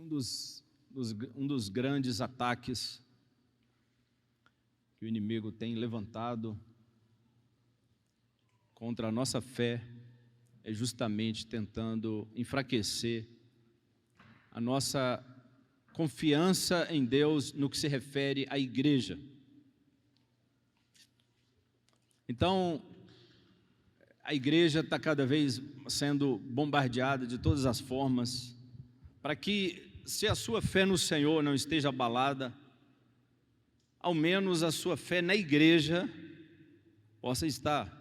um dos grandes ataques que o inimigo tem levantado contra a nossa fé é justamente tentando enfraquecer a nossa confiança em Deus no que se refere à igreja. Então, a igreja está cada vez sendo bombardeada de todas as formas, para que, se a sua fé no Senhor não esteja abalada, ao menos a sua fé na igreja possa estar.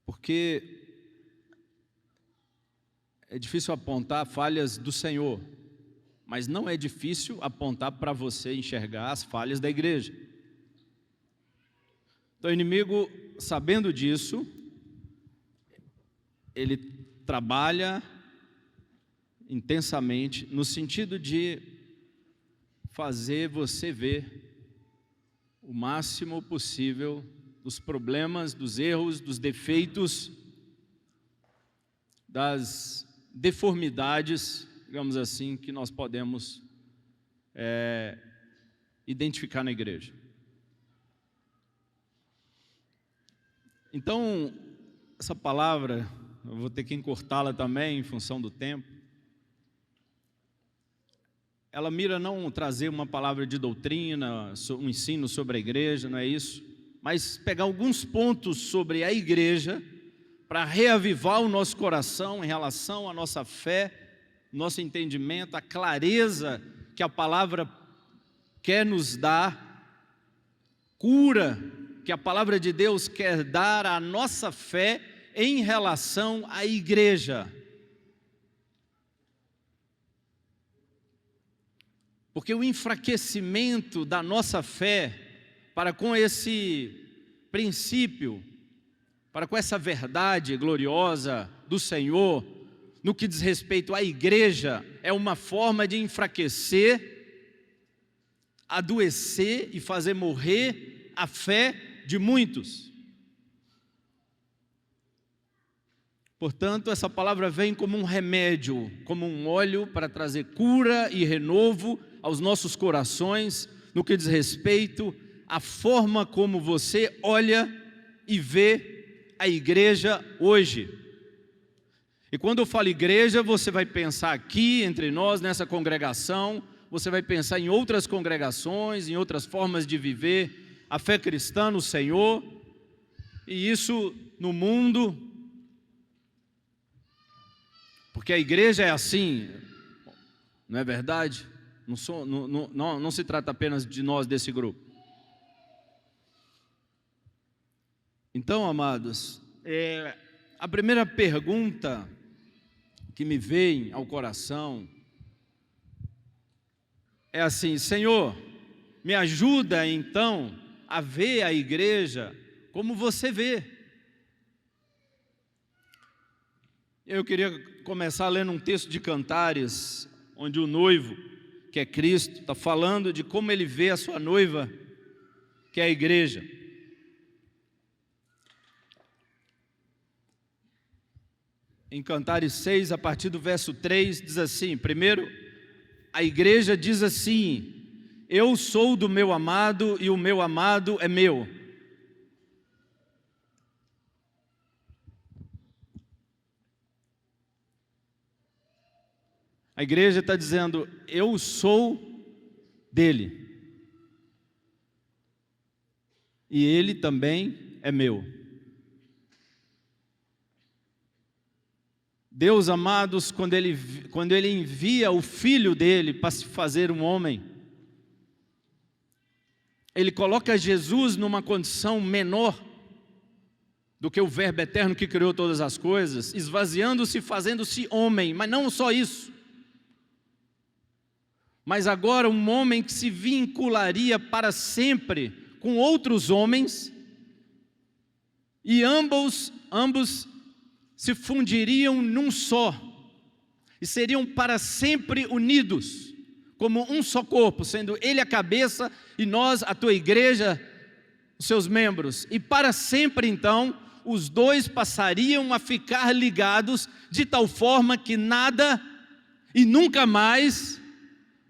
Porque é difícil apontar falhas do Senhor, mas não é difícil apontar para você enxergar as falhas da igreja. Então o inimigo, sabendo disso, ele trabalha intensamente no sentido de fazer você ver o máximo possível dos problemas, dos erros, dos defeitos, das deformidades, digamos assim, que nós podemos identificar na igreja. Então, essa palavra, eu vou ter que encurtá-la também em função do tempo. Ela mira não trazer uma palavra de doutrina, um ensino sobre a igreja, não é isso, mas pegar alguns pontos sobre a igreja para reavivar o nosso coração em relação à nossa fé, nosso entendimento, a clareza que a palavra quer nos dar, cura que a palavra de Deus quer dar à nossa fé em relação à igreja. Porque o enfraquecimento da nossa fé para com esse princípio, para com essa verdade gloriosa do Senhor, no que diz respeito à igreja, é uma forma de enfraquecer, adoecer e fazer morrer a fé de muitos. Portanto, essa palavra vem como um remédio, como um óleo para trazer cura e renovo aos nossos corações, no que diz respeito à forma como você olha e vê a igreja hoje. E quando eu falo igreja, você vai pensar aqui entre nós, nessa congregação, você vai pensar em outras congregações, em outras formas de viver a fé cristã no Senhor, e isso no mundo, porque a igreja é assim, não é verdade? Não se trata apenas de nós desse grupo. Então, amados, a primeira pergunta que me vem ao coração é assim: Senhor, me ajuda então a ver a igreja como você vê. Eu queria começar lendo um texto de Cantares, onde o noivo, que é Cristo, está falando de como ele vê a sua noiva, que é a igreja. Em Cantares 6, a partir do verso 3, diz assim: primeiro, a igreja diz assim: eu sou do meu amado e o meu amado é meu. A igreja está dizendo: eu sou dele e ele também é meu. Deus, amados, quando ele envia o Filho dele para se fazer um homem, ele coloca Jesus numa condição menor do que o Verbo eterno que criou todas as coisas, esvaziando-se, fazendo-se homem. Mas não só isso, mas agora um homem que se vincularia para sempre com outros homens, e ambos se fundiriam num só, e seriam para sempre unidos, como um só corpo, sendo ele a cabeça e nós, a tua igreja, os seus membros, e para sempre então, os dois passariam a ficar ligados de tal forma que nada e nunca mais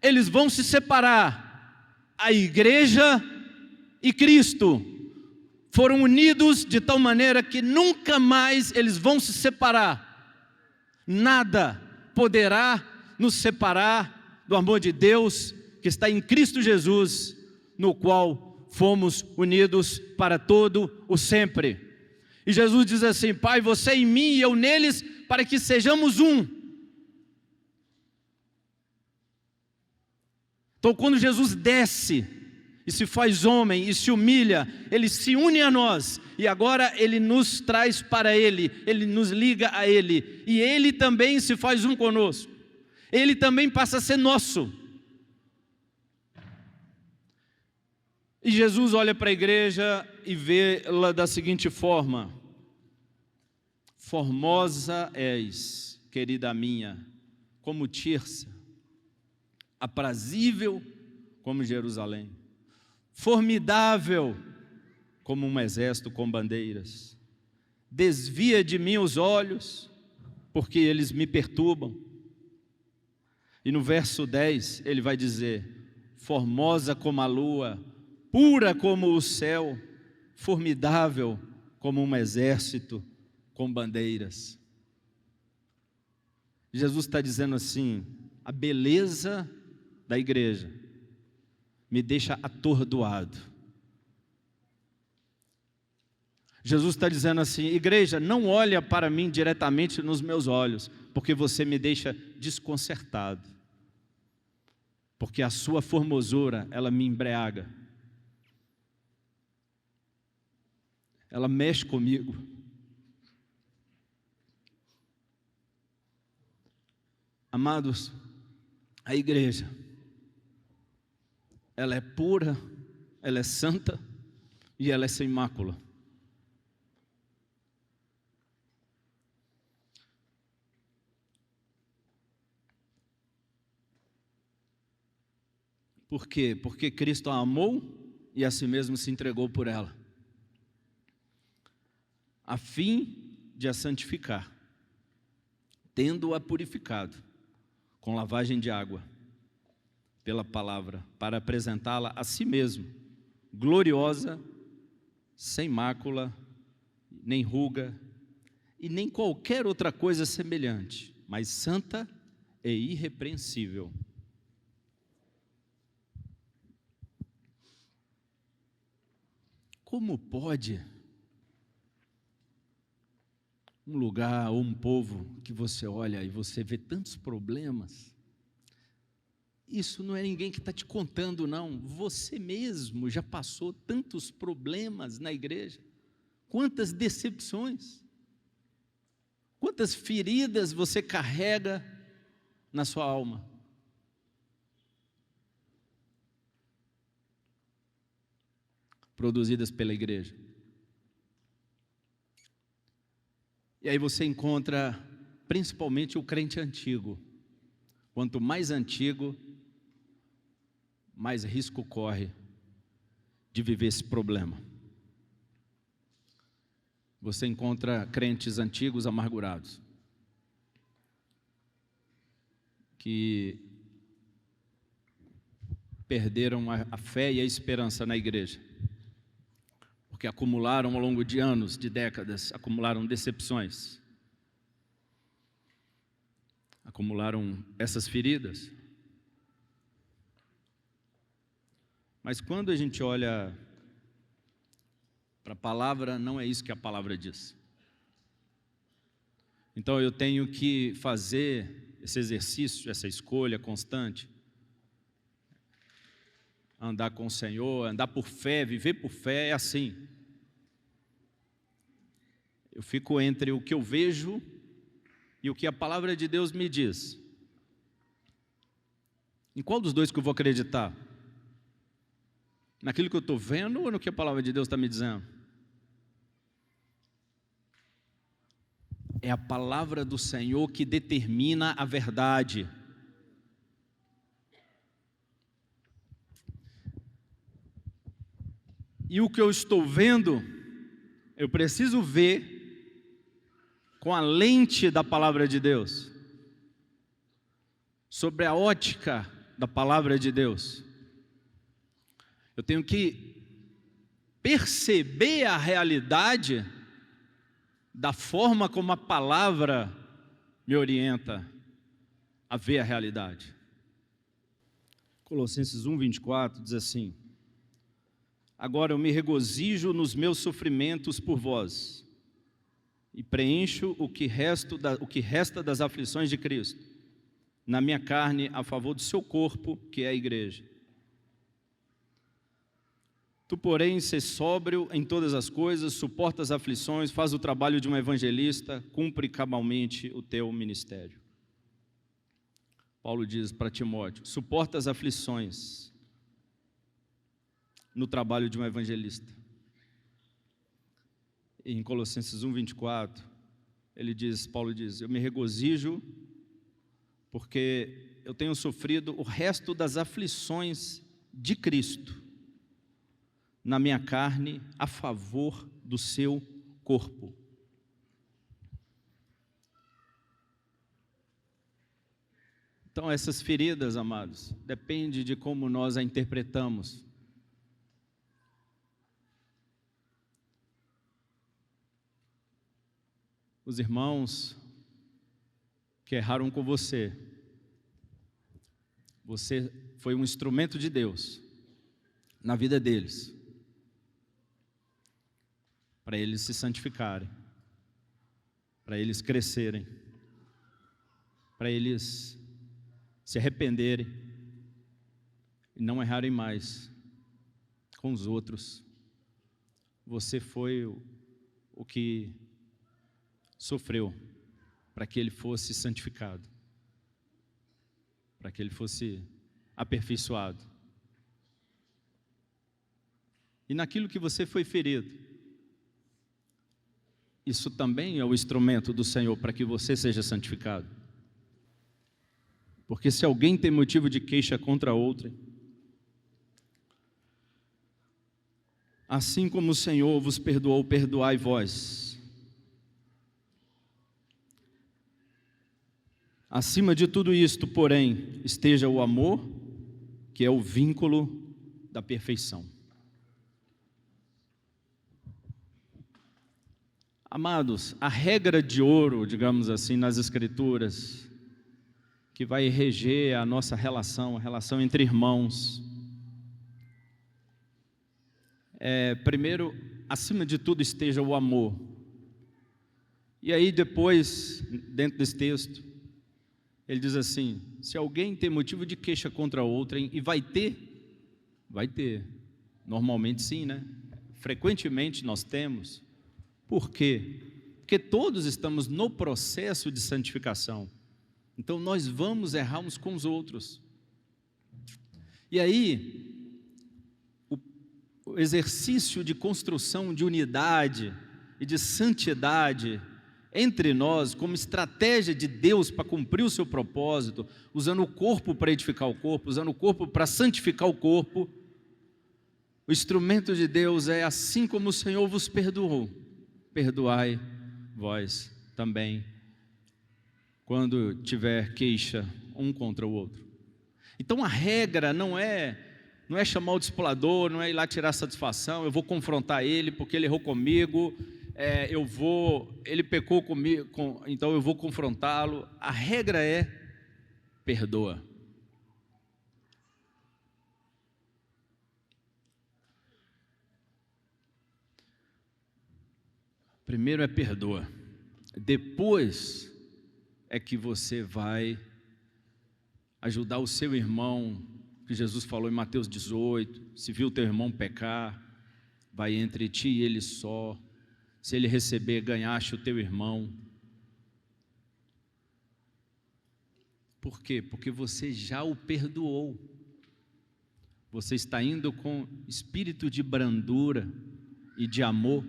eles vão se separar. A igreja e Cristo foram unidos de tal maneira que nunca mais eles vão se separar. Nada poderá nos separar do amor de Deus que está em Cristo Jesus, no qual fomos unidos para todo o sempre. E Jesus diz assim: Pai, você em mim e eu neles, para que sejamos um. Então, quando Jesus desce e se faz homem e se humilha, Ele se une a nós, e agora Ele nos traz para Ele, Ele nos liga a Ele, e Ele também se faz um conosco, Ele também passa a ser nosso. E Jesus olha para a igreja e vê-la da seguinte forma: formosa és, querida minha, como Tirsa, aprazível como Jerusalém, formidável como um exército com bandeiras. Desvia de mim os olhos, porque eles me perturbam. E no verso 10 ele vai dizer: formosa como a lua, pura como o céu, formidável como um exército com bandeiras. Jesus está dizendo assim: a beleza da igreja me deixa atordoado. Jesus está dizendo assim: igreja, não olha para mim diretamente nos meus olhos, porque você me deixa desconcertado, porque a sua formosura, ela me embriaga, ela mexe comigo. Amados, a igreja, ela é pura, ela é santa e ela é sem mácula. Por quê? Porque Cristo a amou e a si mesmo se entregou por ela, a fim de a santificar, tendo-a purificado com lavagem de água pela palavra, para apresentá-la a si mesmo, gloriosa, sem mácula, nem ruga, e nem qualquer outra coisa semelhante, mas santa e irrepreensível. Como pode um lugar ou um povo que você olha e você vê tantos problemas? Isso não é ninguém que está te contando, não. Você mesmo já passou tantos problemas na igreja. Quantas decepções, quantas feridas você carrega na sua alma. Produzidas pela igreja. E aí você encontra principalmente o crente antigo. Quanto mais antigo, mais risco corre de viver esse problema. Você encontra crentes antigos amargurados, que perderam a fé e a esperança na igreja, porque acumularam ao longo de anos, de décadas, acumularam decepções, acumularam essas feridas. Mas quando a gente olha para a palavra, não é isso que a palavra diz. Então eu tenho que fazer esse exercício, essa escolha constante, andar com o Senhor, andar por fé, viver por fé é assim. Eu fico entre o que eu vejo e o que a palavra de Deus me diz. Em qual dos dois que eu vou acreditar? Naquilo que eu estou vendo ou no que a palavra de Deus está me dizendo? É a palavra do Senhor que determina a verdade. E o que eu estou vendo Eu preciso ver com a lente da palavra de Deus, sobre a ótica da palavra de Deus. Eu tenho que perceber a realidade da forma como a palavra me orienta a ver a realidade. Colossenses 1:24 diz assim: agora eu me regozijo nos meus sofrimentos por vós, e preencho o que resta das aflições de Cristo, na minha carne, a favor do seu corpo, que é a igreja. Tu, porém, sê sóbrio em todas as coisas, suporta as aflições, faz o trabalho de um evangelista, cumpre cabalmente o teu ministério. Paulo diz para Timóteo: suporta as aflições no trabalho de um evangelista. E em Colossenses 1:24, Paulo diz: eu me regozijo porque eu tenho sofrido o resto das aflições de Cristo na minha carne, a favor do seu corpo. Então essas feridas, amados, depende de como nós a interpretamos. Os irmãos que erraram com você, você foi um instrumento de Deus na vida deles, para eles se santificarem, para eles crescerem, para eles se arrependerem e não errarem mais com os outros. Você foi o que sofreu para que ele fosse santificado, para que ele fosse aperfeiçoado. E naquilo que você foi ferido, isso também é o instrumento do Senhor para que você seja santificado. Porque se alguém tem motivo de queixa contra outrem, assim como o Senhor vos perdoou, perdoai vós. Acima de tudo isto, porém, esteja o amor, que é o vínculo da perfeição. Amados, a regra de ouro, digamos assim, nas Escrituras, que vai reger a nossa relação, a relação entre irmãos, primeiro, acima de tudo esteja o amor. E aí depois, dentro desse texto, ele diz assim: se alguém tem motivo de queixa contra outrem, e vai ter, normalmente sim, né? Frequentemente nós temos. Por quê? Porque todos estamos no processo de santificação. Então nós vamos errar uns com os outros. E aí, o exercício de construção de unidade e de santidade entre nós, como estratégia de Deus para cumprir o seu propósito, usando o corpo para edificar o corpo, usando o corpo para santificar o corpo, o instrumento de Deus é: assim como o Senhor vos perdoou, perdoai vós também, quando tiver queixa um contra o outro. Então a regra não é chamar o discipulador, não é ir lá tirar satisfação, eu vou confrontar ele porque ele errou comigo, ele pecou comigo, então eu vou confrontá-lo. A regra é: perdoa. Primeiro é perdoa, depois é que você vai ajudar o seu irmão, que Jesus falou em Mateus 18, se viu teu irmão pecar, vai entre ti e ele só, se ele receber, ganhaste o teu irmão. Por quê? Porque você já o perdoou, você está indo com espírito de brandura e de amor,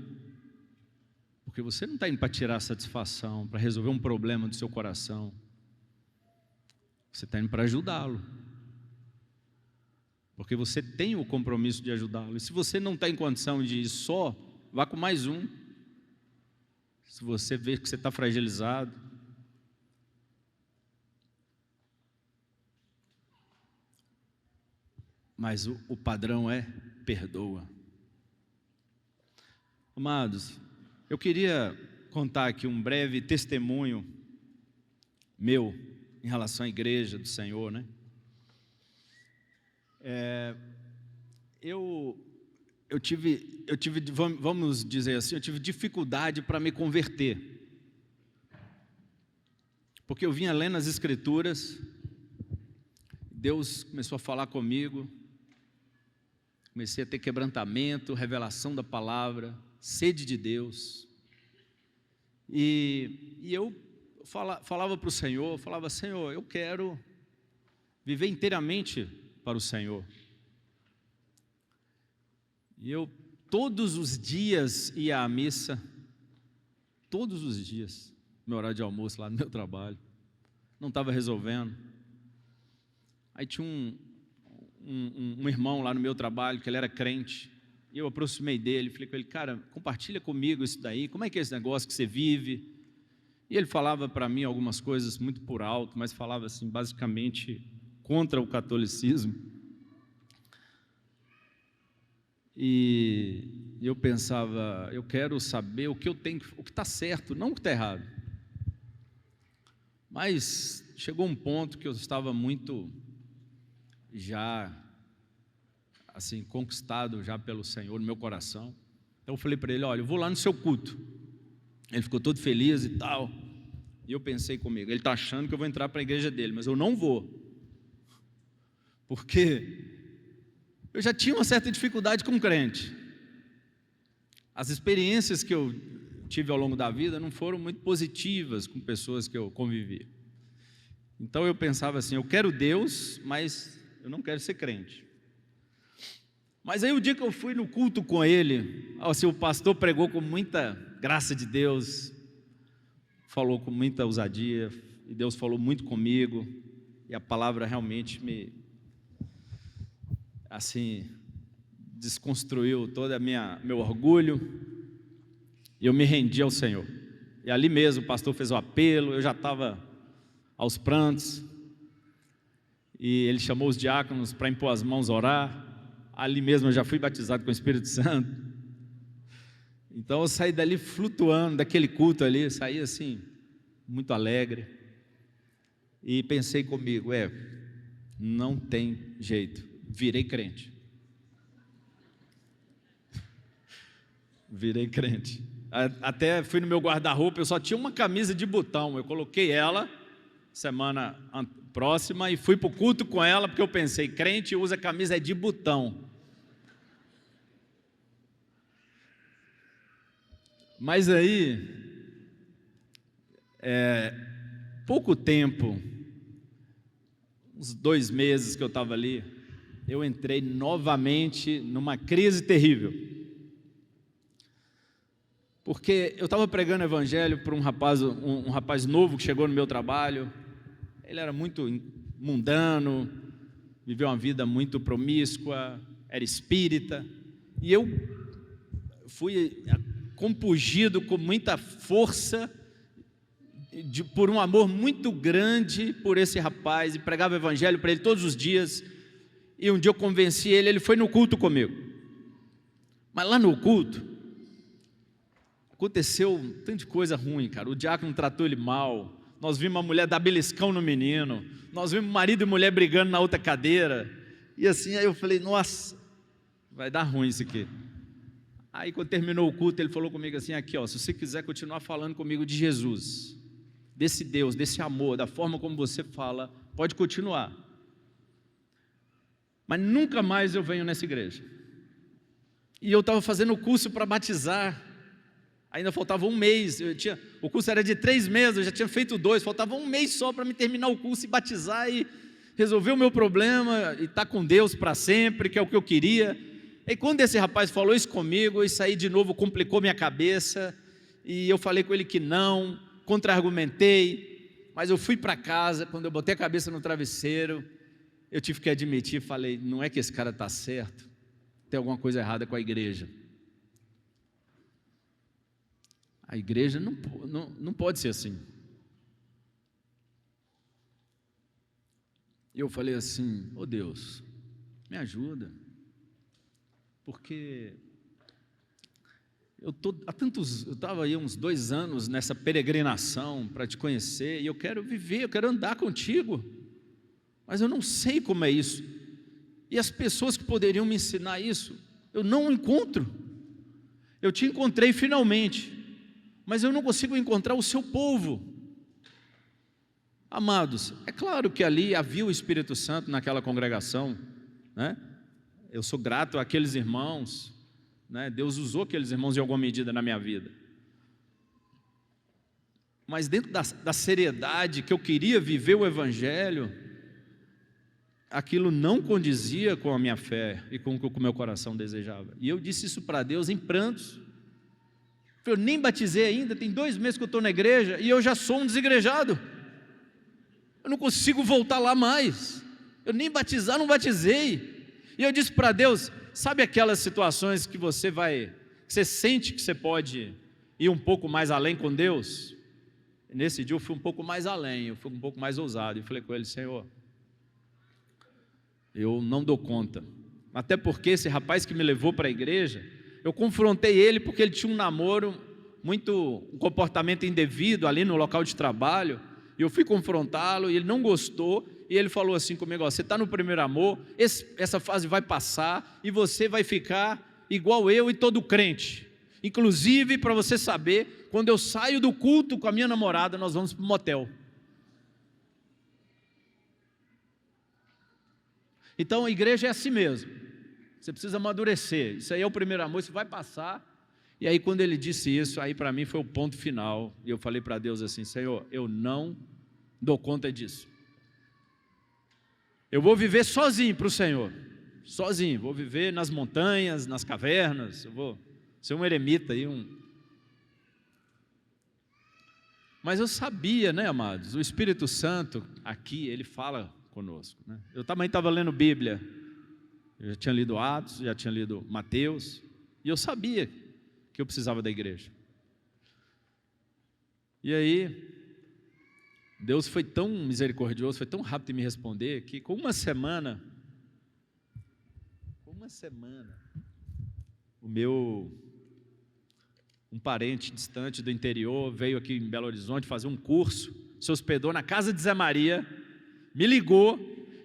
porque você não está indo para tirar satisfação, para resolver um problema do seu coração, você está indo para ajudá-lo, porque você tem o compromisso de ajudá-lo. E se você não está em condição de ir só, vá com mais um, se você vê que você está fragilizado. Mas o padrão é perdoa. Amados, eu queria contar aqui um breve testemunho meu em relação à igreja do Senhor, né? Eu tive, vamos dizer assim, eu tive dificuldade para me converter, porque eu vinha lendo as Escrituras, Deus começou a falar comigo, comecei a ter quebrantamento, revelação da palavra, sede de Deus, e eu falava para o Senhor, Senhor, eu quero viver inteiramente para o Senhor. E eu todos os dias ia à missa, todos os dias, meu horário de almoço lá no meu trabalho, não estava resolvendo. Aí tinha um irmão lá no meu trabalho, que ele era crente, e eu aproximei dele, falei com ele, cara, compartilha comigo isso daí, como é que é esse negócio que você vive? E ele falava para mim algumas coisas muito por alto, mas falava assim, basicamente, contra o catolicismo. E eu pensava, eu quero saber o que eu tenho, o que está certo, não o que está errado. Mas chegou um ponto que eu estava muito já assim conquistado já pelo Senhor no meu coração. Então eu falei para ele, olha, eu vou lá no seu culto. Ele ficou todo feliz e tal. E eu pensei comigo, ele está achando que eu vou entrar para a igreja dele, mas eu não vou. Porque eu já tinha uma certa dificuldade com crente. As experiências que eu tive ao longo da vida não foram muito positivas com pessoas que eu convivi. Então eu pensava assim, eu quero Deus, mas eu não quero ser crente. Mas aí o dia que eu fui no culto com ele, assim, o pastor pregou com muita graça de Deus, falou com muita ousadia, e Deus falou muito comigo, e a palavra realmente me, assim, desconstruiu todo meu orgulho, e eu me rendi ao Senhor. E ali mesmo o pastor fez o apelo, eu já estava aos prantos, e ele chamou os diáconos para impor as mãos, orar. Ali mesmo eu já fui batizado com o Espírito Santo. Então eu saí dali flutuando, daquele culto ali, saí assim, muito alegre, e pensei comigo, não tem jeito, virei crente. Virei crente. Até fui no meu guarda-roupa, eu só tinha uma camisa de botão, eu coloquei ela semana próxima e fui para o culto com ela, porque eu pensei, crente usa camisa de botão. Mas aí, pouco tempo, uns 2 meses que eu estava ali, eu entrei novamente numa crise terrível. Porque eu estava pregando o evangelho para um rapaz novo que chegou no meu trabalho. Ele era muito mundano, viveu uma vida muito promíscua, era espírita, e eu fui compungido com muita força, por um amor muito grande por esse rapaz, e pregava o evangelho para ele todos os dias, e um dia eu convenci ele, ele foi no culto comigo, mas lá no culto, aconteceu um tanto de coisa ruim, cara. O diácono tratou ele mal, nós vimos uma mulher dar beliscão no menino, nós vimos marido e mulher brigando na outra cadeira, e assim, aí eu falei, nossa, vai dar ruim isso aqui. Aí quando terminou o culto, ele falou comigo assim, aqui ó, se você quiser continuar falando comigo de Jesus, desse Deus, desse amor, da forma como você fala, pode continuar, mas nunca mais eu venho nessa igreja. E eu estava fazendo o curso para batizar, ainda faltava 1 mês, o curso era de 3 meses, eu já tinha feito 2, faltava 1 mês só para me terminar o curso e batizar e resolver o meu problema e estar com Deus para sempre, que é o que eu queria. E quando esse rapaz falou isso comigo, isso aí de novo complicou minha cabeça, e eu falei com ele que não, contra-argumentei, mas eu fui para casa, quando eu botei a cabeça no travesseiro, eu tive que admitir, falei, não é que esse cara está certo, tem alguma coisa errada com a igreja. A igreja não pode ser assim. E eu falei assim: ô Deus, me ajuda, porque eu estava aí uns 2 anos nessa peregrinação para te conhecer, e eu quero viver, eu quero andar contigo, mas eu não sei como é isso, e as pessoas que poderiam me ensinar isso, eu não encontro. Eu te encontrei finalmente, mas eu não consigo encontrar o seu povo. Amados, é claro que ali havia o Espírito Santo naquela congregação, né? Eu sou grato àqueles irmãos, né? Deus usou aqueles irmãos em alguma medida na minha vida. Mas dentro da seriedade que eu queria viver o Evangelho, aquilo não condizia com a minha fé e com o que o meu coração desejava. E eu disse isso para Deus em prantos. Eu nem batizei ainda, tem 2 meses que eu estou na igreja e eu já sou um desigrejado. Eu não consigo voltar lá mais. Eu nem batizar não batizei. E eu disse para Deus: sabe aquelas situações que você sente que você pode ir um pouco mais além com Deus? E nesse dia eu fui um pouco mais além, eu fui um pouco mais ousado. E falei com ele: Senhor, eu não dou conta. Até porque esse rapaz que me levou para a igreja, eu confrontei ele porque ele tinha um namoro, um comportamento indevido ali no local de trabalho, e eu fui confrontá-lo, e ele não gostou, e ele falou assim comigo: ó, você está no primeiro amor, essa fase vai passar, e você vai ficar igual eu e todo crente. Inclusive, para você saber, quando eu saio do culto com a minha namorada, nós vamos para o motel. Então a igreja é assim mesmo. Você precisa amadurecer, isso aí é o primeiro amor, isso vai passar. E aí quando ele disse isso, aí para mim foi o ponto final, e eu falei para Deus assim: Senhor, eu não dou conta disso, eu vou viver sozinho para o Senhor, sozinho, vou viver nas montanhas, nas cavernas, eu vou ser um eremita aí, Mas eu sabia, né, amados, o Espírito Santo aqui, ele fala conosco, né? Eu também estava lendo Bíblia, eu já tinha lido Atos, já tinha lido Mateus, e eu sabia que eu precisava da igreja. E aí, Deus foi tão misericordioso, foi tão rápido em me responder, que com uma semana, um parente distante do interior veio aqui em Belo Horizonte fazer um curso, se hospedou na casa de Zé Maria, me ligou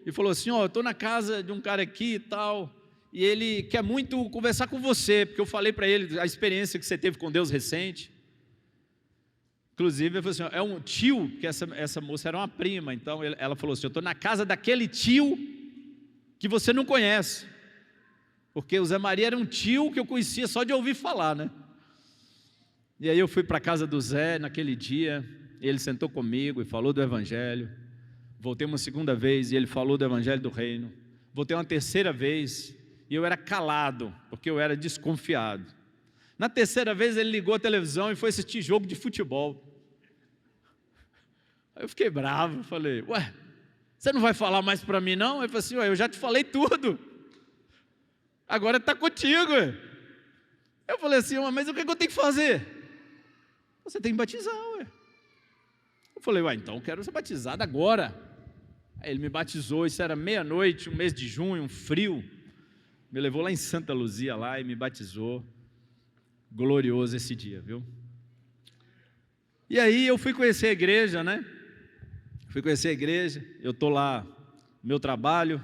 e falou assim: ó, eu estou na casa de um cara aqui e tal, e ele quer muito conversar com você, porque eu falei para ele a experiência que você teve com Deus recente. Inclusive, ele falou assim: ó, é um tio, porque essa moça era uma prima, então ela falou assim: eu estou na casa daquele tio que você não conhece, porque o Zé Maria era um tio que eu conhecia só de ouvir falar, né? E aí eu fui para a casa do Zé naquele dia, ele sentou comigo e falou do Evangelho. Voltei uma segunda vez e ele falou do Evangelho do Reino. Voltei uma terceira vez e eu era calado, porque eu era desconfiado. Na terceira vez ele ligou a televisão e foi assistir jogo de futebol. Aí eu fiquei bravo, falei: ué, você não vai falar mais para mim não? Ele falou assim: ué, eu já te falei tudo, agora está contigo. Eu falei assim: mas o que eu tenho que fazer? Você tem que batizar, ué. Eu falei: ué, então eu quero ser batizado agora. Aí ele me batizou, isso era meia-noite, um mês de junho, um frio, me levou lá em Santa Luzia lá e me batizou. Glorioso esse dia, viu? E aí eu fui conhecer a igreja, né? Eu estou lá no meu trabalho,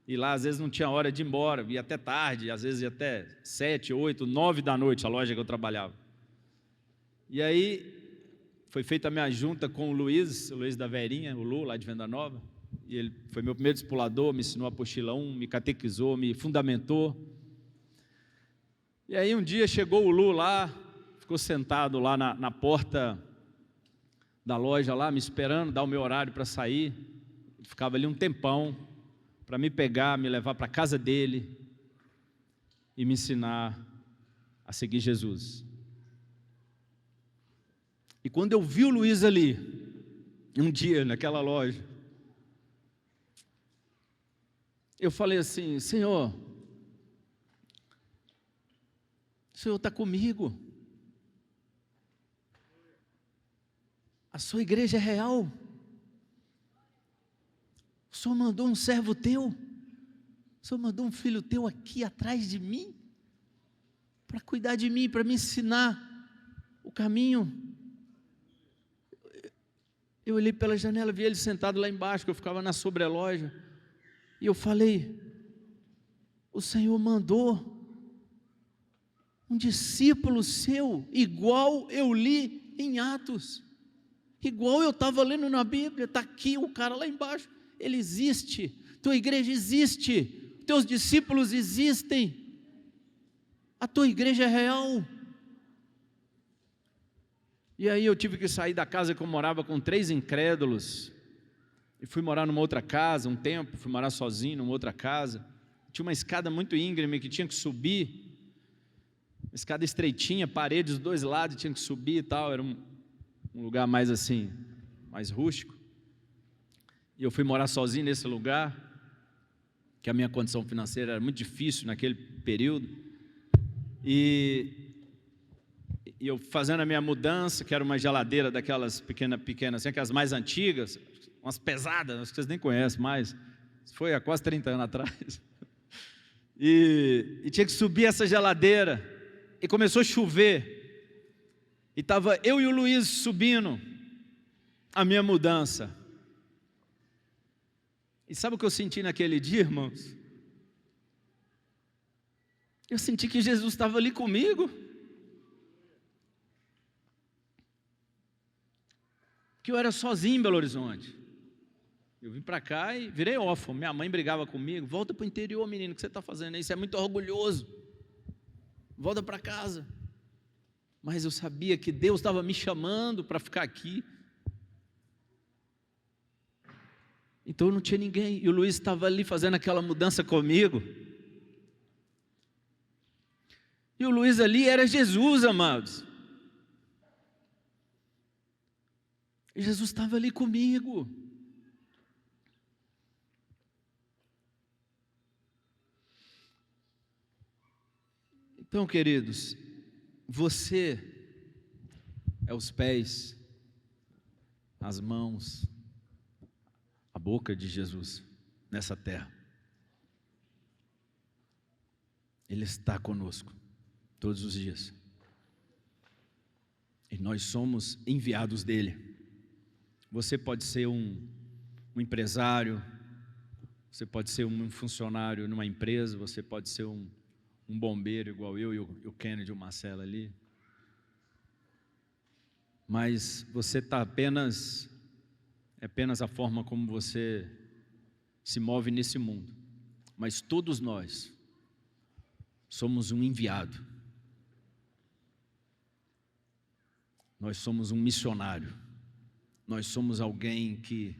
e lá às vezes não tinha hora de ir embora, ia até tarde, às vezes ia até 7, 8, 9 da noite, a loja que eu trabalhava. E aí foi feita a minha junta com o Luiz da Verinha, o Lu, lá de Venda Nova, e ele foi meu primeiro discipulador, me ensinou a apostila 1, me catequizou, me fundamentou. E aí um dia chegou o Lu lá, ficou sentado lá na porta da loja lá, me esperando, dar o meu horário para sair. Ele ficava ali um tempão, para me pegar, me levar para a casa dele e me ensinar a seguir Jesus. E quando eu vi o Luiz ali, um dia naquela loja, eu falei assim: Senhor, o Senhor está comigo, a sua igreja é real. O Senhor mandou um servo teu, o Senhor mandou um filho teu aqui atrás de mim, para cuidar de mim, para me ensinar o caminho. Eu olhei pela janela, vi ele sentado lá embaixo, que eu ficava na sobreloja, e eu falei: o Senhor mandou um discípulo seu, igual eu li em Atos, igual eu estava lendo na Bíblia. Está aqui o cara lá embaixo, ele existe, tua igreja existe, teus discípulos existem, a tua igreja é real. E aí eu tive que sair da casa que eu morava com 3 incrédulos, e fui morar numa outra casa um tempo, fui morar sozinho numa outra casa. Tinha uma escada muito íngreme que tinha que subir, uma escada estreitinha, paredes dos 2 lados, tinha que subir e tal, era um lugar mais assim, mais rústico. E eu fui morar sozinho nesse lugar, que a minha condição financeira era muito difícil naquele período, e eu fazendo a minha mudança, que era uma geladeira daquelas pequenas, assim, aquelas mais antigas, umas pesadas, acho que vocês nem conhecem mais, foi há quase 30 anos atrás, e tinha que subir essa geladeira, e começou a chover, e estava eu e o Luiz subindo a minha mudança, e sabe o que eu senti naquele dia, irmãos? Eu senti que Jesus estava ali comigo, que eu era sozinho em Belo Horizonte. Eu vim para cá e virei órfão. Minha mãe brigava comigo: volta para o interior, menino, o que você está fazendo aí? Você é muito orgulhoso, volta para casa. Mas eu sabia que Deus estava me chamando para ficar aqui. Então eu não tinha ninguém, e o Luiz estava ali fazendo aquela mudança comigo. E o Luiz ali era Jesus, amados. E Jesus estava ali comigo. Então, queridos, você é os pés, as mãos, a boca de Jesus nessa terra. Ele está conosco todos os dias. E nós somos enviados dele. Você pode ser um empresário, você pode ser um funcionário numa empresa, você pode ser um bombeiro igual eu e o Kennedy e o Marcelo ali. Mas você está apenas a forma como você se move nesse mundo. Mas todos nós somos um enviado. Nós somos um missionário. Nós somos alguém que,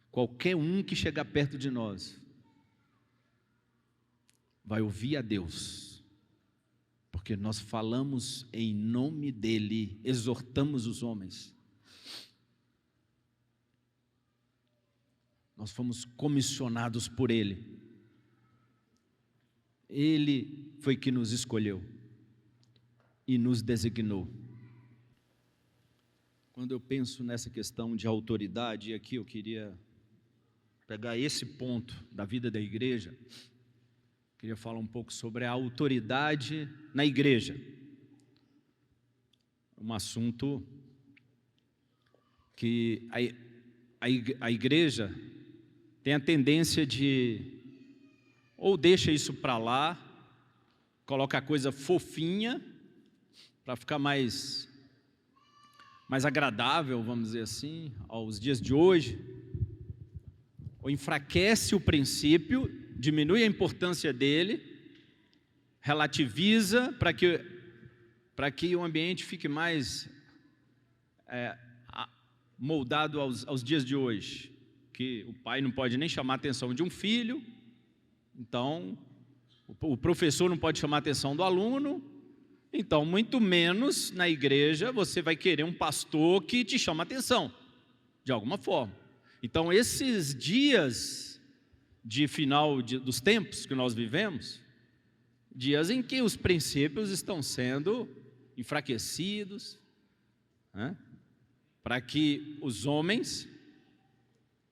qualquer um que chegar perto de nós, vai ouvir a Deus, porque nós falamos em nome dEle, exortamos os homens. Nós fomos comissionados por Ele. Ele foi que nos escolheu e nos designou. Quando eu penso nessa questão de autoridade, e aqui eu queria pegar esse ponto da vida da igreja, queria falar um pouco sobre a autoridade na igreja. Um assunto que a igreja tem a tendência de, ou deixa isso para lá, coloca a coisa fofinha, para ficar mais agradável, vamos dizer assim, aos dias de hoje, ou enfraquece o princípio, diminui a importância dele, relativiza para que o ambiente fique mais moldado aos dias de hoje, que o pai não pode nem chamar a atenção de um filho, então o professor não pode chamar a atenção do aluno, então muito menos na igreja você vai querer um pastor que te chama a atenção, de alguma forma. Então esses dias de final dos tempos que nós vivemos, dias em que os princípios estão sendo enfraquecidos, né? para que os homens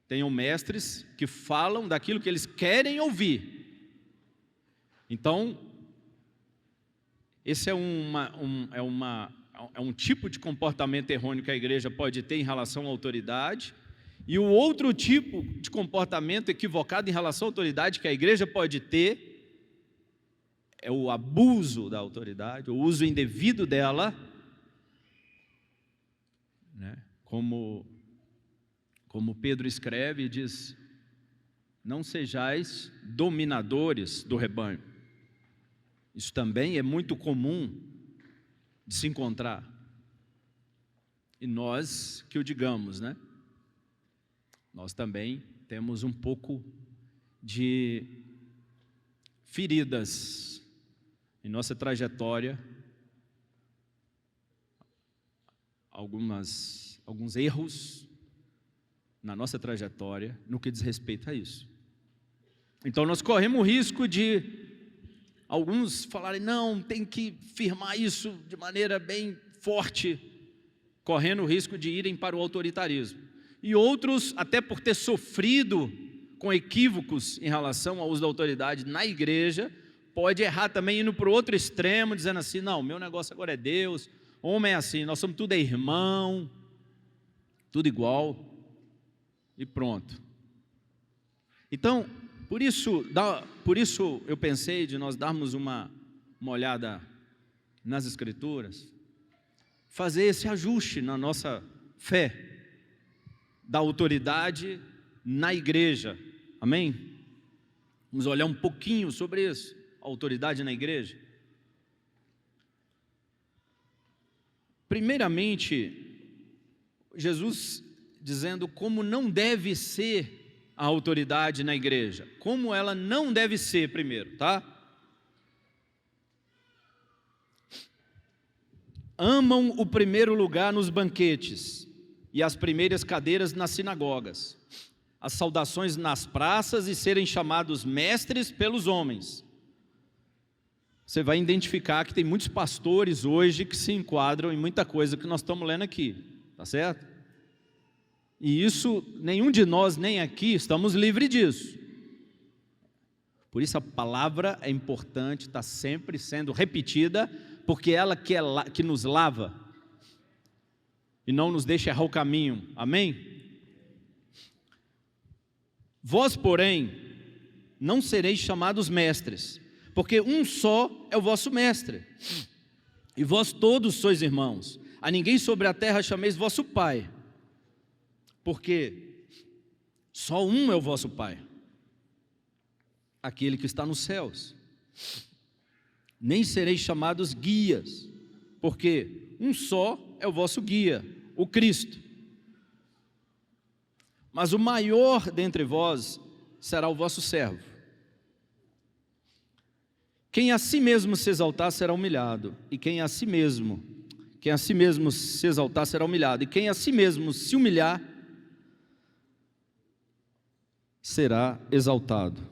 tenham mestres que falam daquilo que eles querem ouvir. Então, esse é um tipo de comportamento errôneo que a igreja pode ter em relação à autoridade, e o outro tipo de comportamento equivocado em relação à autoridade que a igreja pode ter é o abuso da autoridade, o uso indevido dela, né? Como Pedro escreve e diz: não sejais dominadores do rebanho. Isso também é muito comum de se encontrar. E nós que o digamos, né? Nós também temos um pouco de feridas em nossa trajetória, alguns erros na nossa trajetória no que diz respeito a isso. Então nós corremos o risco de alguns falarem: não, tem que firmar isso de maneira bem forte, correndo o risco de irem para o autoritarismo. E outros, até por ter sofrido com equívocos em relação ao uso da autoridade na igreja, pode errar também indo para o outro extremo, dizendo assim: não, meu negócio agora é Deus, homem é assim, nós somos tudo irmão, tudo igual, e pronto. Então, por isso eu pensei de nós darmos uma olhada nas Escrituras, fazer esse ajuste na nossa fé da autoridade na igreja, amém? Vamos olhar um pouquinho sobre isso, a autoridade na igreja. Primeiramente, Jesus dizendo como não deve ser a autoridade na igreja, como ela não deve ser primeiro, tá? Amam o primeiro lugar nos banquetes e as primeiras cadeiras nas sinagogas, as saudações nas praças e serem chamados mestres pelos homens. Você vai identificar que tem muitos pastores hoje que se enquadram em muita coisa que nós estamos lendo aqui, tá certo? E isso, nenhum de nós nem aqui estamos livres disso. Por isso a palavra é importante, está sempre sendo repetida, porque ela que nos lava e não nos deixa errar o caminho, amém? Vós, porém, não sereis chamados mestres, porque um só é o vosso mestre, e vós todos sois irmãos. A ninguém sobre a terra chameis vosso pai, porque só um é o vosso pai, aquele que está nos céus. Nem sereis chamados guias, porque um só é o vosso guia, o Cristo. Mas o maior dentre vós será o vosso servo. Quem a si mesmo se exaltar será humilhado, e quem a si mesmo se exaltar será humilhado, e quem a si mesmo se humilhar será exaltado.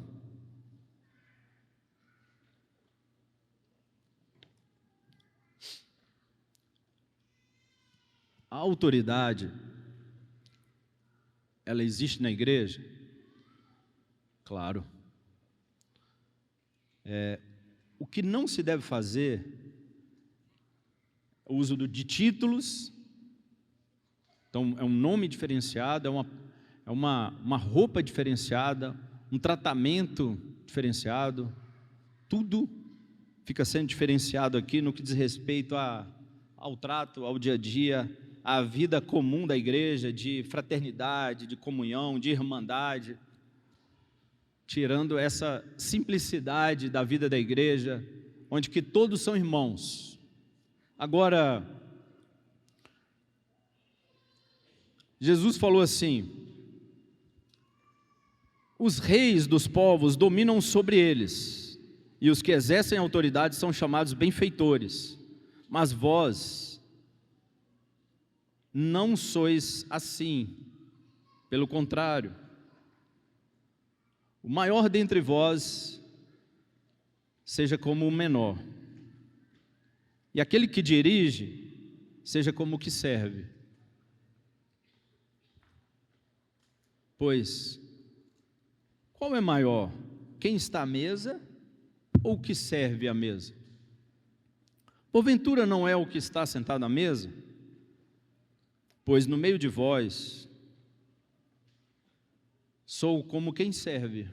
A autoridade, ela existe na igreja? Claro. O que não se deve fazer é o uso de títulos. Então é um nome diferenciado, é uma roupa diferenciada, um tratamento diferenciado. Tudo fica sendo diferenciado aqui no que diz respeito ao trato, ao dia a dia, à vida comum da igreja, de fraternidade, de comunhão, de irmandade, tirando essa simplicidade da vida da igreja, onde que todos são irmãos. Agora, Jesus falou assim: os reis dos povos dominam sobre eles, e os que exercem autoridade são chamados benfeitores, mas vós não sois assim, pelo contrário, o maior dentre vós seja como o menor, e aquele que dirige seja como o que serve. Pois, qual é maior, quem está à mesa ou o que serve à mesa? Porventura não é o que está sentado à mesa? Pois no meio de vós sou como quem serve.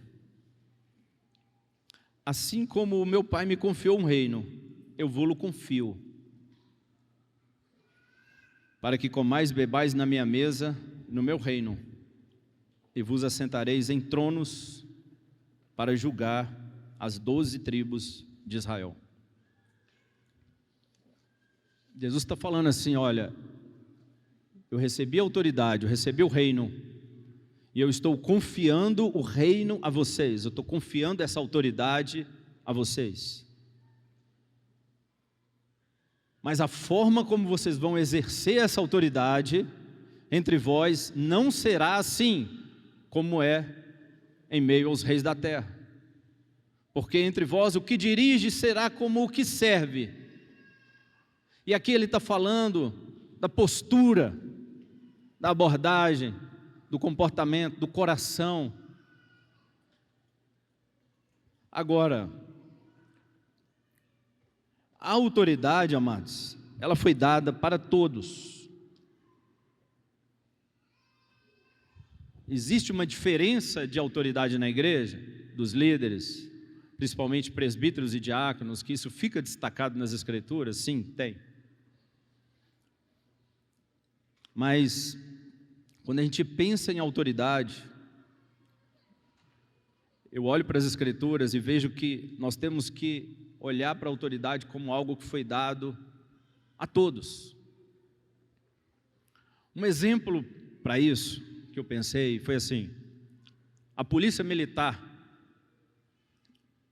Assim como o meu Pai me confiou um reino, eu vou-lo confio, para que comais e bebais na minha mesa, no meu reino, e vos assentareis em tronos para julgar as 12 tribos de Israel. Jesus está falando assim, olha, eu recebi a autoridade, eu recebi o reino, e eu estou confiando o reino a vocês, eu estou confiando essa autoridade a vocês. Mas a forma como vocês vão exercer essa autoridade entre vós não será assim como é em meio aos reis da terra. Porque entre vós o que dirige será como o que serve. E aqui ele está falando da postura, da abordagem, do comportamento, do coração. Agora, a autoridade, amados, ela foi dada para todos. Existe uma diferença de autoridade na igreja, dos líderes, principalmente presbíteros e diáconos, que isso fica destacado nas escrituras? Sim, tem. Mas, quando a gente pensa em autoridade, eu olho para as escrituras e vejo que nós temos que olhar para a autoridade como algo que foi dado a todos. Um exemplo para isso, que eu pensei, foi assim, a polícia militar,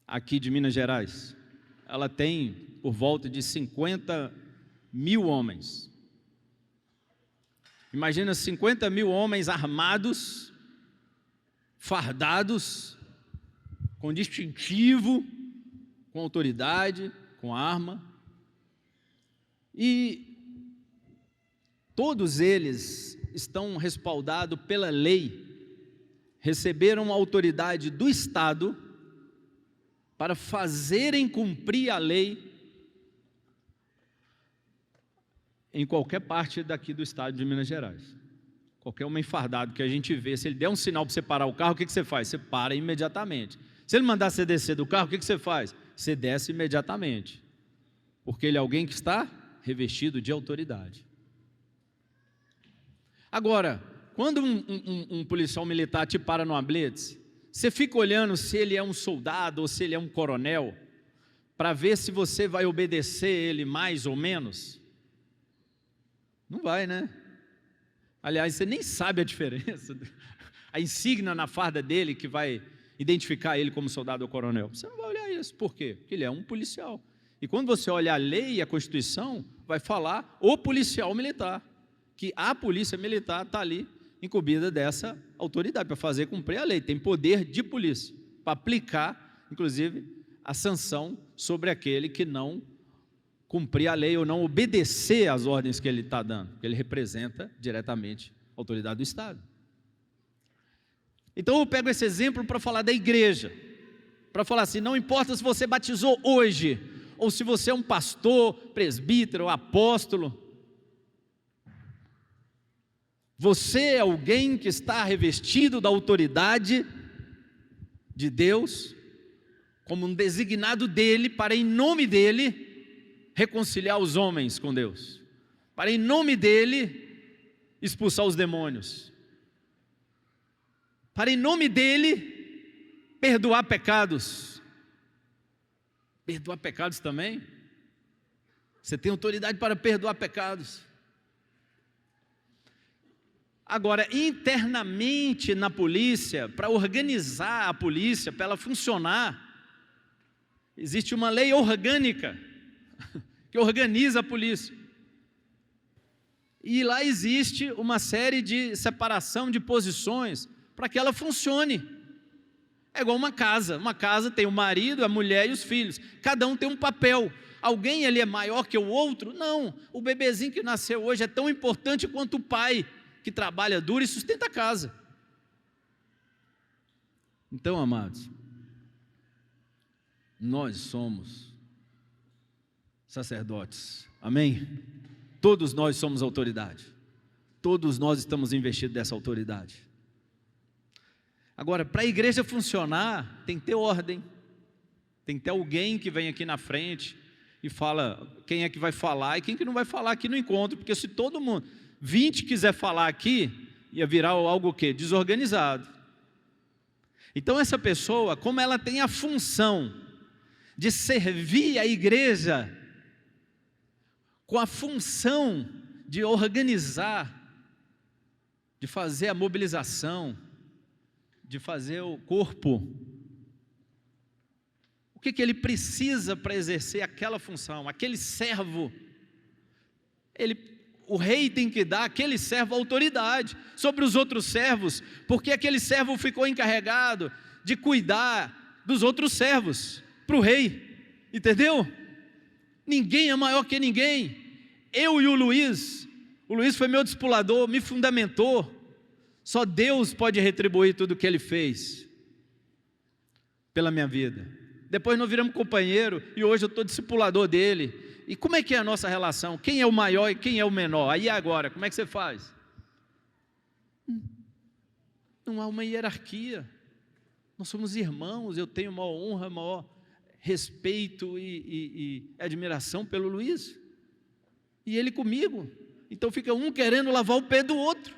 aqui de Minas Gerais, ela tem por volta de 50 mil homens. Imagina 50 mil homens armados, fardados, com distintivo, com autoridade, com arma, e todos eles estão respaldados pela lei, receberam a autoridade do Estado para fazerem cumprir a lei em qualquer parte daqui do estado de Minas Gerais. Qualquer homem fardado que a gente vê, se ele der um sinal para você parar o carro, o que você faz? Você para imediatamente. Se ele mandar você descer do carro, o que você faz? Você desce imediatamente, porque ele é alguém que está revestido de autoridade. Agora, quando um policial militar te para numa blitz, você fica olhando se ele é um soldado ou se ele é um coronel, para ver se você vai obedecer ele mais ou menos? Não vai, né? Aliás, você nem sabe a diferença, a insígnia na farda dele que vai identificar ele como soldado ou coronel. Você não vai olhar isso. Por quê? Porque ele é um policial. E quando você olha a lei e a Constituição, vai falar o policial militar, que a polícia militar está ali incumbida dessa autoridade, para fazer cumprir a lei, tem poder de polícia, para aplicar, inclusive, a sanção sobre aquele que não cumprir a lei ou não obedecer às ordens que ele está dando, porque ele representa diretamente a autoridade do Estado. Então eu pego esse exemplo para falar da igreja, para falar assim, não importa se você batizou hoje, ou se você é um pastor, presbítero, apóstolo, você é alguém que está revestido da autoridade de Deus, como um designado dele, para em nome dele, reconciliar os homens com Deus, para em nome dele, expulsar os demônios, para em nome dele, perdoar pecados. Perdoar pecados também? Você tem autoridade para perdoar pecados. Agora, internamente na polícia, para organizar a polícia, para ela funcionar, existe uma lei orgânica, que organiza a polícia. E lá existe uma série de separação de posições, para que ela funcione. É igual uma casa tem o marido, a mulher e os filhos, cada um tem um papel. Alguém ele é maior que o outro? Não, o bebezinho que nasceu hoje é tão importante quanto o pai, que trabalha duro e sustenta a casa. Então, amados, nós somos sacerdotes, amém? Todos nós somos autoridade, todos nós estamos investidos dessa autoridade. Agora, para a igreja funcionar, tem que ter ordem, tem que ter alguém que vem aqui na frente e fala quem é que vai falar e quem que não vai falar aqui no encontro, porque se todo mundo, 20 quiser falar aqui, ia virar algo o quê? Desorganizado. Então essa pessoa, como ela tem a função de servir a igreja, com a função de organizar, de fazer a mobilização, de fazer o corpo, o que ele precisa para exercer aquela função? Aquele servo, o rei tem que dar àquele servo autoridade sobre os outros servos, porque aquele servo ficou encarregado de cuidar dos outros servos, para o rei, entendeu? Ninguém é maior que ninguém. Eu e o Luiz foi meu discipulador, me fundamentou. Só Deus pode retribuir tudo o que Ele fez pela minha vida. Depois nós viramos companheiro e hoje eu estou discipulador dele. E como é que é a nossa relação? Quem é o maior e quem é o menor? Aí agora, como é que você faz? Não há uma hierarquia. Nós somos irmãos, eu tenho maior honra, maior respeito e admiração pelo Luiz. E ele comigo. Então fica um querendo lavar o pé do outro.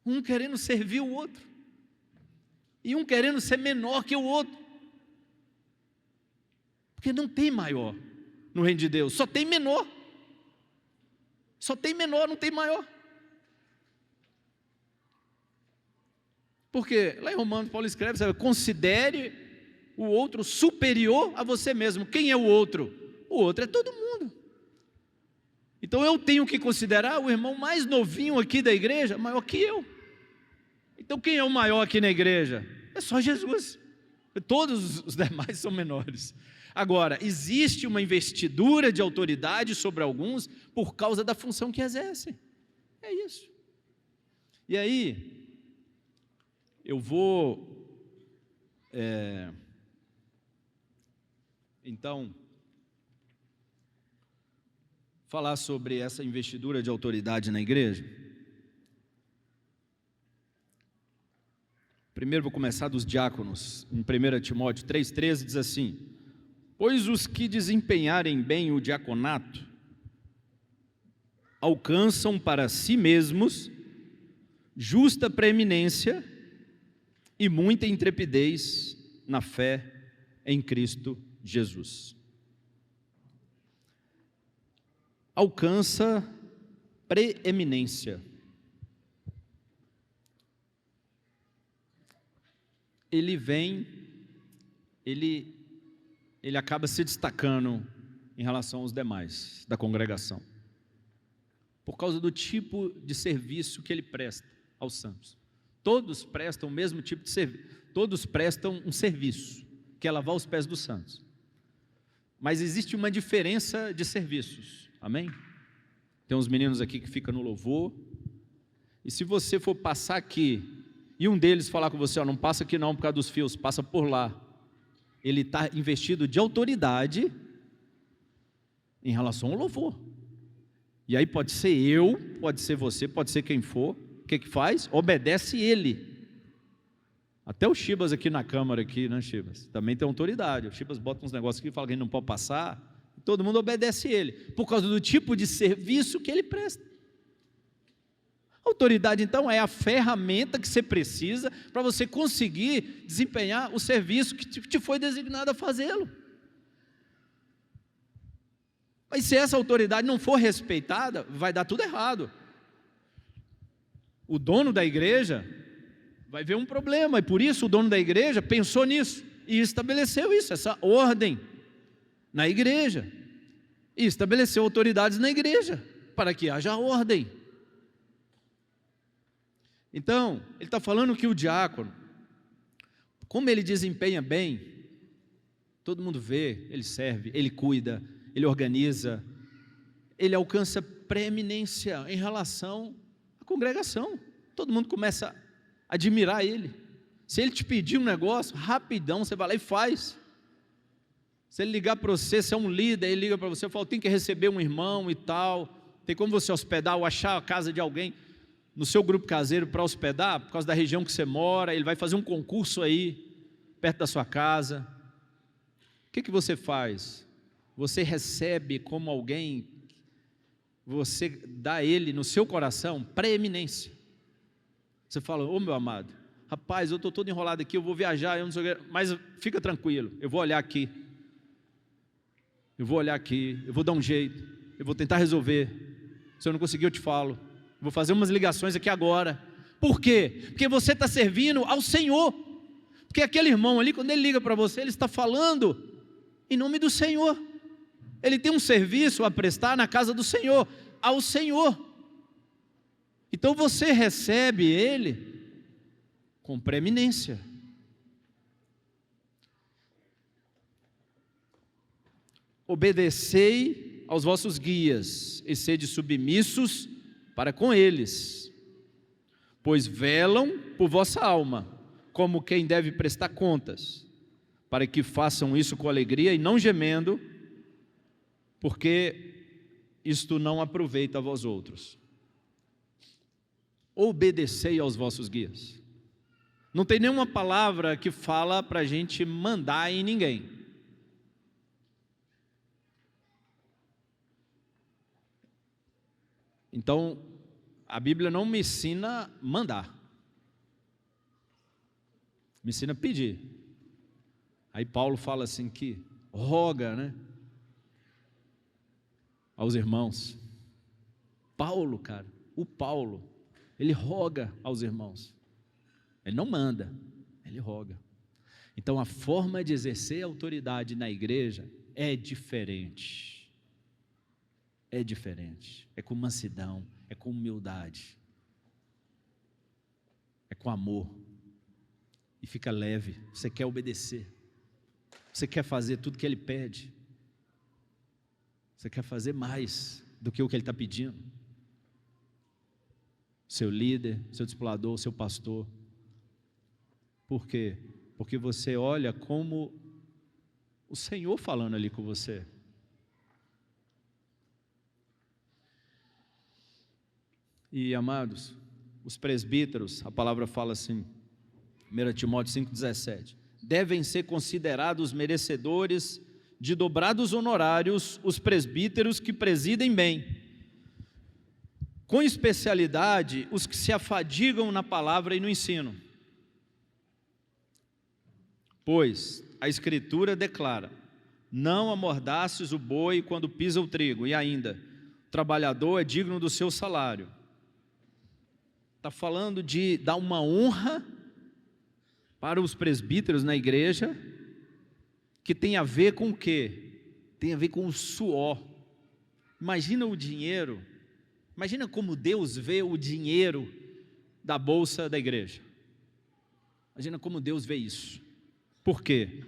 Um querendo servir o outro. E um querendo ser menor que o outro. Porque não tem maior no reino de Deus, só tem menor. Só tem menor, não tem maior. Porque lá em Romanos, Paulo escreve, sabe, considere o outro superior a você mesmo. Quem é o outro? O outro é todo mundo. Então eu tenho que considerar o irmão mais novinho aqui da igreja maior que eu. Então quem é o maior aqui na igreja? É só Jesus. Todos os demais são menores. Agora, existe uma investidura de autoridade sobre alguns por causa da função que exercem. É isso. E aí, eu vou, então, falar sobre essa investidura de autoridade na igreja. Primeiro vou começar dos diáconos. Em 1 Timóteo 3,13 diz assim: pois os que desempenharem bem o diaconato alcançam para si mesmos justa preeminência e muita intrepidez na fé em Cristo Jesus. Alcança preeminência. Ele acaba se destacando em relação aos demais da congregação, por causa do tipo de serviço que ele presta aos santos. Todos prestam o mesmo tipo de serviço, todos prestam um serviço, que é lavar os pés dos santos. Mas existe uma diferença de serviços, amém? Tem uns meninos aqui que ficam no louvor, e se você for passar aqui, e um deles falar com você, não passa aqui não por causa dos fios, passa por lá, ele está investido de autoridade em relação ao louvor. E aí pode ser eu, pode ser você, pode ser quem for. O que faz? Obedece ele. Até o Chibas aqui na câmara, aqui, né, Chibas? Também tem autoridade. O Chibas bota uns negócios aqui e fala que ele não pode passar. Todo mundo obedece ele, por causa do tipo de serviço que ele presta. Autoridade, então, é a ferramenta que você precisa para você conseguir desempenhar o serviço que te foi designado a fazê-lo. Mas se essa autoridade não for respeitada, vai dar tudo errado. O dono da igreja vai ver um problema, e por isso o dono da igreja pensou nisso, e estabeleceu isso, essa ordem na igreja, e estabeleceu autoridades na igreja, para que haja ordem. Então, ele está falando que o diácono, como ele desempenha bem, todo mundo vê, ele serve, ele cuida, ele organiza, ele alcança preeminência em relação à congregação. Todo mundo começa a admirar ele, Se ele te pedir um negócio, rapidão, você vai lá e faz. Se ele ligar para você, se é um líder, ele liga para você e fala, tem que receber um irmão e tal, tem como você hospedar ou achar a casa de alguém no seu grupo caseiro para hospedar, por causa da região que você mora, ele vai fazer um concurso aí, perto da sua casa. O que você faz? Você recebe como alguém, você dá a ele no seu coração preeminência. Você fala, ô meu amado, rapaz, eu estou todo enrolado aqui, eu vou viajar, eu não sei o que, mas fica tranquilo, eu vou olhar aqui, eu vou dar um jeito, eu vou tentar resolver, se eu não conseguir eu te falo, vou fazer umas ligações aqui agora. Por quê? Porque você está servindo ao Senhor, porque aquele irmão ali, quando ele liga para você, ele está falando em nome do Senhor, ele tem um serviço a prestar na casa do Senhor, ao Senhor, então você recebe ele com preeminência. Obedecei aos vossos guias e sede submissos para com eles, pois velam por vossa alma, como quem deve prestar contas, para que façam isso com alegria e não gemendo, porque isto não aproveita a vós outros. Obedecei aos vossos guias. Não tem nenhuma palavra que fala para a gente mandar em ninguém. Então, a Bíblia não me ensina mandar, me ensina pedir. Aí Paulo fala assim que roga, né, aos irmãos. Paulo, cara, o Paulo, ele roga aos irmãos. Ele não manda, ele roga. Então a forma de exercer autoridade na igreja é diferente. É diferente. É com mansidão, é com humildade, é com amor. E fica leve. Você quer obedecer, você quer fazer tudo que ele pede, você quer fazer mais do que o que ele está pedindo. Seu líder, seu discipulador, seu pastor. Por quê? Porque você olha como o Senhor falando ali com você. E amados, os presbíteros, a palavra fala assim, 1 Timóteo 5,17, devem ser considerados merecedores de dobrados honorários os presbíteros que presidem bem, com especialidade os que se afadigam na palavra e no ensino. Pois a Escritura declara, não amordaces o boi quando pisa o trigo, e ainda, o trabalhador é digno do seu salário. Está falando de dar uma honra para os presbíteros na igreja, que tem a ver com o quê? Tem a ver com o suor. Imagina o dinheiro, imagina como Deus vê o dinheiro da bolsa da igreja. Imagina como Deus vê isso. Por quê?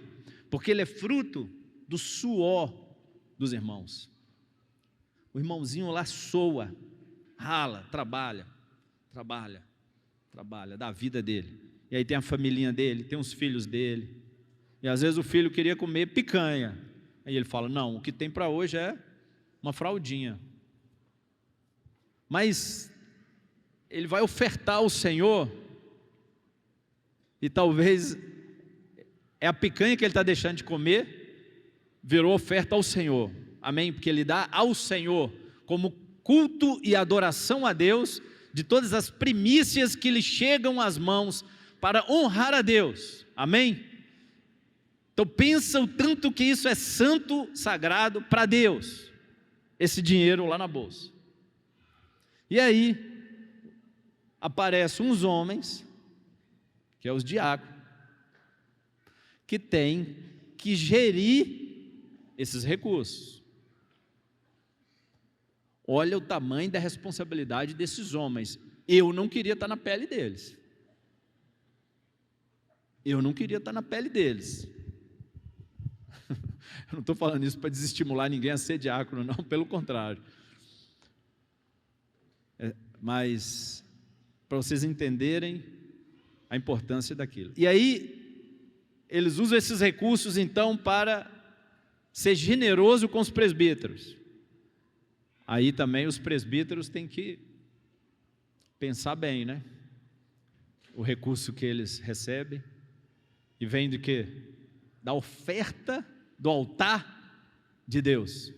Porque ele é fruto do suor dos irmãos. O irmãozinho lá soa, rala, trabalha, da vida dele. E aí tem a familhinha dele, tem os filhos dele. E às vezes o filho queria comer picanha. Aí ele fala, não, o que tem para hoje é uma fraldinha. Mas ele vai ofertar ao Senhor, e talvez é a picanha que ele está deixando de comer, virou oferta ao Senhor, amém? Porque ele dá ao Senhor, como culto e adoração a Deus, de todas as primícias que lhe chegam às mãos, para honrar a Deus, amém? Então pensa o tanto que isso é santo, sagrado para Deus, esse dinheiro lá na bolsa. E aí, aparecem uns homens, que é os diáconos, que têm que gerir esses recursos. Olha o tamanho da responsabilidade desses homens. Eu não queria estar na pele deles. Eu não queria estar na pele deles. Eu não estou falando isso para desestimular ninguém a ser diácono, não, pelo contrário. Mas, para vocês entenderem a importância daquilo. E aí, eles usam esses recursos, então, para ser generoso com os presbíteros. Aí também os presbíteros têm que pensar bem, né? O recurso que eles recebem, e vem de quê? Da oferta do altar de Deus.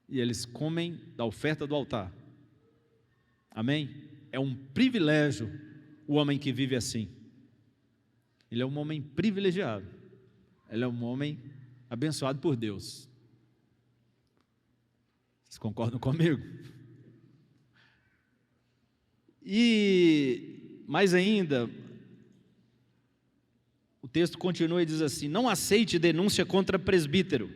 E eles comem da oferta do altar. Amém? É um privilégio o homem que vive assim. Ele é um homem privilegiado. Ele é um homem abençoado por Deus. Vocês concordam comigo? E mais ainda, o texto continua e diz assim: não aceite denúncia contra presbítero,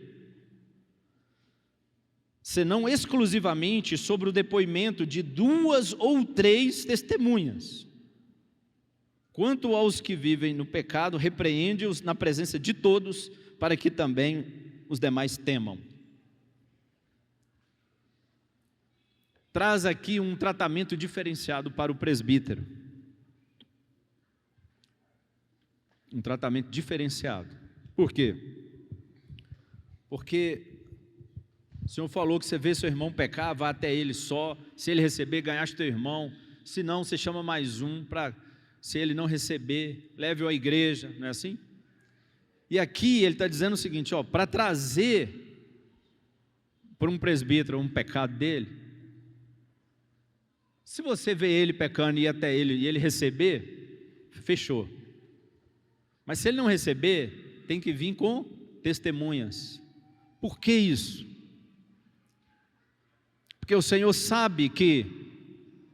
senão exclusivamente sobre o depoimento de 2 ou 3 testemunhas. Quanto aos que vivem no pecado, repreende-os na presença de todos, para que também os demais temam. Traz aqui um tratamento diferenciado para o presbítero. Um tratamento diferenciado. Por quê? Porque o Senhor falou que você vê seu irmão pecar, vá até ele só. Se ele receber, ganhaste teu irmão. Se não, você chama mais um para, se ele não receber, leve-o à igreja. Não é assim? E aqui ele está dizendo o seguinte, para trazer para um presbítero um pecado dele, se você vê ele pecando e ir até ele e ele receber, fechou. Mas se ele não receber, tem que vir com testemunhas. Por que isso? Porque o Senhor sabe que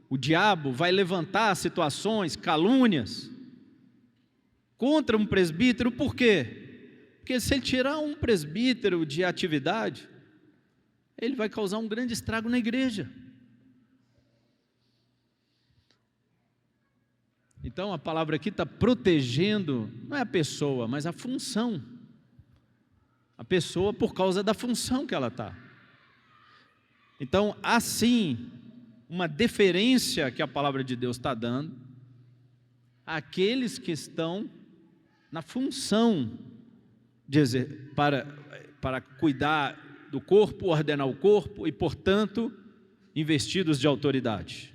o diabo vai levantar situações, calúnias, contra um presbítero. Por quê? Porque se ele tirar um presbítero de atividade, ele vai causar um grande estrago na igreja. Então a palavra aqui está protegendo, não é a pessoa, mas a função. A pessoa por causa da função que ela está. Então, assim, uma deferência que a palavra de Deus está dando àqueles que estão na função para cuidar do corpo, ordenar o corpo e, portanto, investidos de autoridade.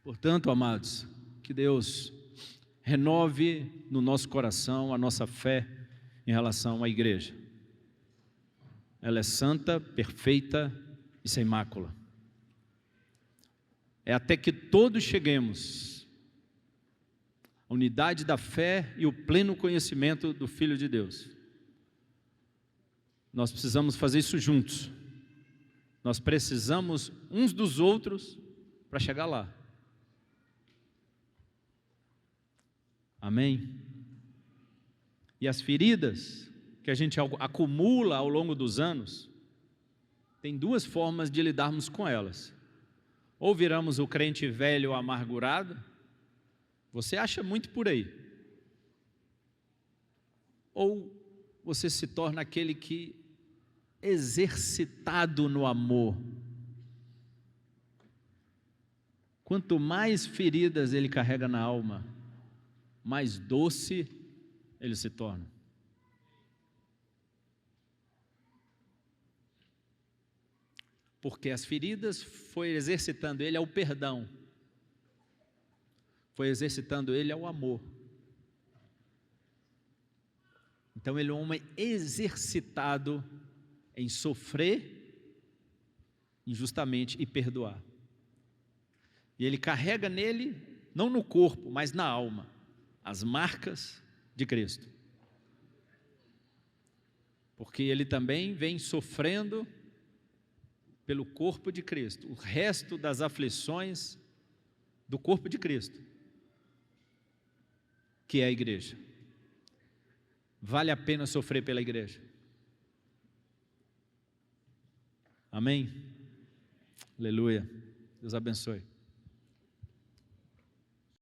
Portanto, amados, que Deus renove no nosso coração a nossa fé em relação à igreja. Ela é santa, perfeita e sem mácula. É até que todos cheguemos à unidade da fé e o pleno conhecimento do Filho de Deus. Nós precisamos fazer isso juntos. Nós precisamos uns dos outros para chegar lá. Amém? E as feridas que a gente acumula ao longo dos anos, tem 2 formas de lidarmos com elas. Ou viramos o crente velho amargurado, você acha muito por aí. Ou você se torna aquele que exercitado no amor. Quanto mais feridas ele carrega na alma, mais doce ele se torna. Porque as feridas foi exercitando ele ao perdão, foi exercitando ele ao amor. Então ele é um homem exercitado em sofrer injustamente e perdoar. E ele carrega nele, não no corpo, mas na alma, as marcas de Cristo. Porque ele também vem sofrendo pelo corpo de Cristo, o resto das aflições do corpo de Cristo, que é a igreja. Vale a pena sofrer pela igreja. Amém? Aleluia. Deus abençoe.